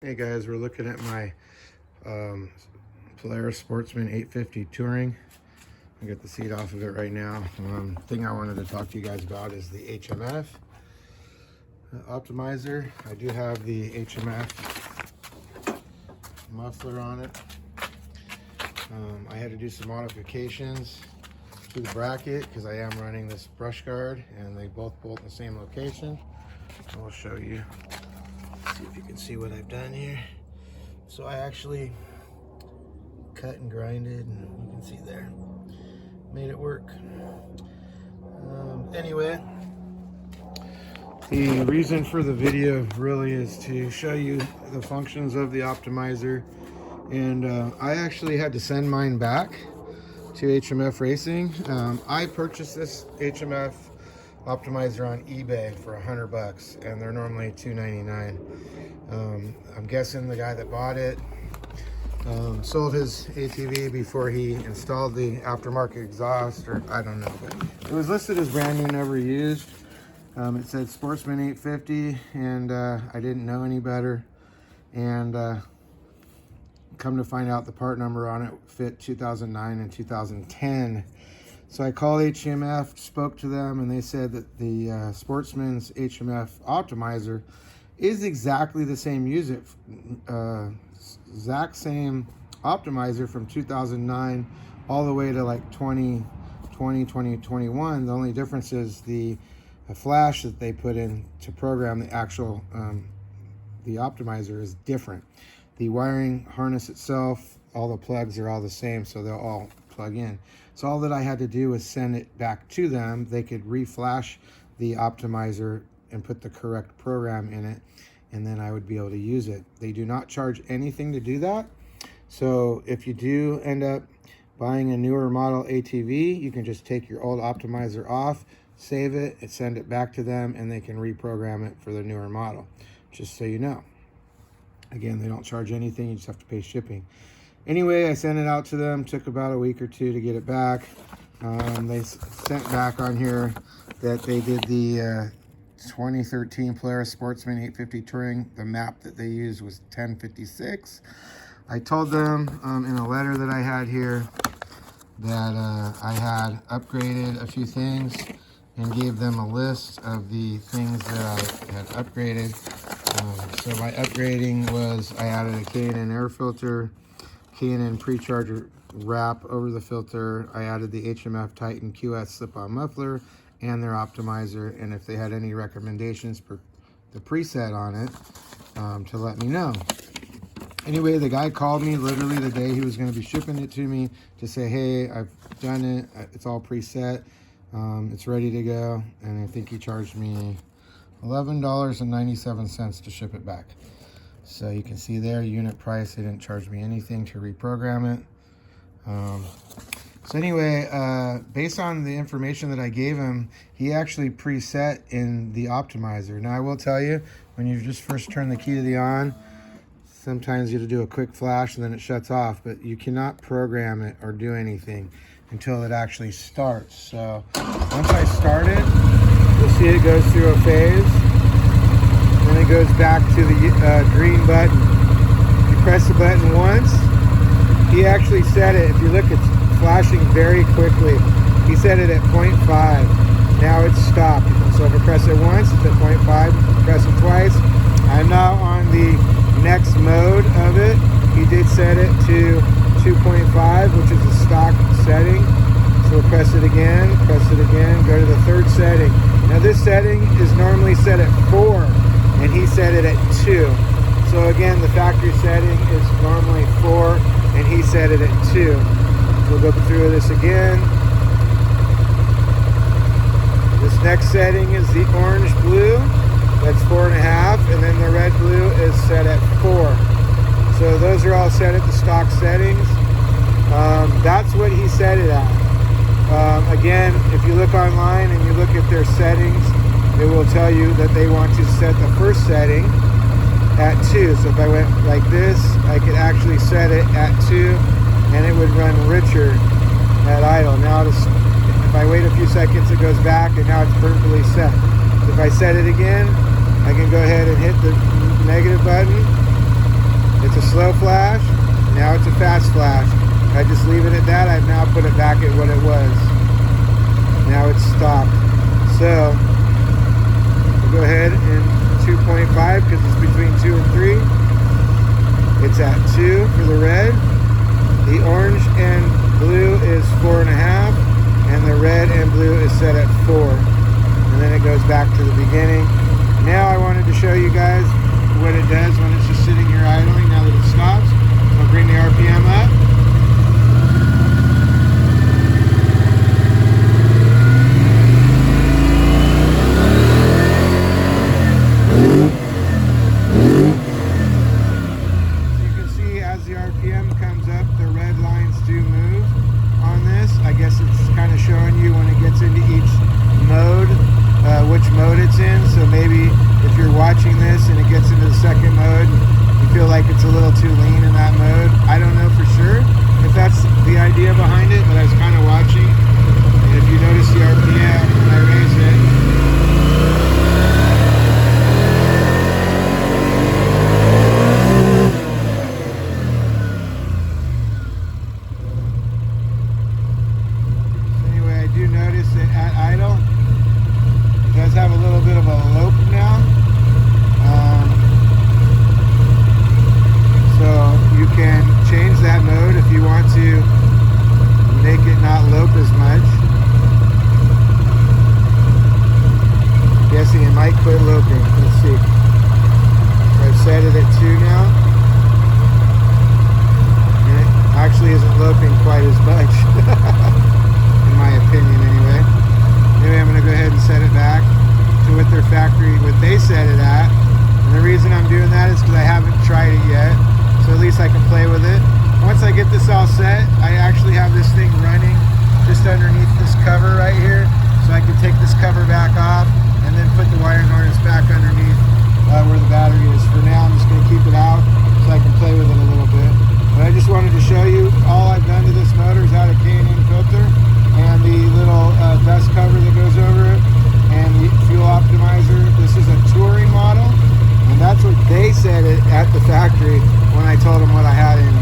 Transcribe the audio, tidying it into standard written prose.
Hey guys, we're looking at my Polaris Sportsman 850 Touring. I got the seat off of it right now. Thing I wanted to talk to you guys about is the HMF Optimizer. I do have the HMF muffler on it. I had to do some modifications to the bracket because I am running this brush guard and they both bolt in the same location. I'll show you. See if you can see what I've done here. So I actually cut and grinded, and you can see there, made it work. Anyway, the reason for the video really is to show you the functions of the optimizer, and I actually had to send mine back to HMF Racing. I purchased this HMF Optimizer on eBay for $100, and they're normally $299. I'm guessing the guy that bought it sold his ATV before he installed the aftermarket exhaust, or I don't know, but it was listed as brand new, never used. It said Sportsman 850, and I didn't know any better, and come to find out the part number on it fit 2009 and 2010. So I called HMF, spoke to them, and they said that the Sportsman's HMF Optimizer is exactly the same exact same optimizer from 2009 all the way to like 2020, 2021. The only difference is the flash that they put in to program the actual the optimizer is different. The wiring harness itself, all the plugs are all the same, so they'll all plug in. So all that I had to do was send it back to them. They could reflash the optimizer and put the correct program in it, and then I would be able to use it. They do not charge anything to do that. So if you do end up buying a newer model ATV, you can just take your old optimizer off, save it, and send it back to them, and they can reprogram it for the newer model, just so you know. Again, they don't charge anything, you just have to pay shipping. Anyway, I sent it out to them, took about a week or two to get it back. They sent back on here that they did the 2013 Polaris Sportsman 850 Touring. The map that they used was 1056. I told them in a letter that I had here that I had upgraded a few things and gave them a list of the things that I had upgraded. So my upgrading was I added a K&N air filter, K&N pre-charger wrap over the filter. I added the HMF Titan QS slip-on muffler and their optimizer, and if they had any recommendations for the preset on it, to let me know. Anyway, the guy called me literally the day he was going to be shipping it to me to say, hey, I've done it, it's all preset, it's ready to go, and I think he charged me $11.97 to ship it back. So you can see there, unit price, they didn't charge me anything to reprogram it. So anyway, based on the information that I gave him, he actually preset in the optimizer. Now I will tell you, when you just first turn the key to the on, sometimes you have to do a quick flash and then it shuts off, but you cannot program it or do anything until it actually starts. So once I start it, you'll see it goes through a phase. Then it goes back to the green button. You press the button once. He actually set it, if you look, it's flashing very quickly. He set it at 0.5. Now it's stopped. So if I press it once, it's at 0.5. Press it twice. I'm now on the next mode of it. He did set it to 2.5, which is a stock setting. So we'll press it again, go to the third setting. Now this setting is normally set at 4, and he set it at 2. So again, the factory setting is normally 4, and he set it at 2. We'll go through this again. This next setting is the orange blue. That's 4.5, and then the red blue is set at 4. So those are all set at the stock settings. That's what he set it at. Again, if you look online and you look at their settings, it will tell you that they want to set the first setting at 2. So if I went like this, I could actually set it at 2, and it would run richer at idle. Now if I wait a few seconds, it goes back, and now it's perfectly set. If I set it again, I can go ahead and hit the negative button, slow flash, now it's a fast flash. If I just leave it at that, I've now put it back at what it was. Now it's stopped. So we'll go ahead and 2.5 because it's between 2 and 3. It's at 2 for the red. The orange and blue is 4.5, and the red and blue is set at 4. And then it goes back to the beginning. Now I wanted to show you guys what it does when it's just sitting here idling now that it stops. I'll bring the RPM up. So you can see as the RPM comes up, the red lines do move on this. I guess it's kind of showing you when it gets into each mode, which mode it's in. So maybe if you're watching this and it gets into the second mode, you feel like it's a little too lean in that mode. I don't know for sure if that's the idea behind it, but I was kind of watching. And if you notice the RPM when I raise it, anyway, I do notice that at idle, it does have a little bit of a lope now. So you can change that mode if you want to make it not lope as much. Guessing it might quit loping. Let's see. I've set it at 2 now. And it actually isn't loping quite as much. In my opinion anyway. Anyway, I'm going to go ahead and set it back to what their factory, what they set it at. And the reason I'm doing that is because I haven't tried it yet. So at least I can play with it. Once I get this all set, I actually have this thing running just underneath this cover right here. So I can take this cover back off and then put the wiring harness back underneath where the battery is. For now, I'm just going to keep it out so I can play with it a little bit. But I just wanted to show you all I've done to this motor is add a K&N filter and the little dust cover that goes over it and the fuel optimizer. This is a touring model. And that's what they said it at the factory when I told them what I had in it.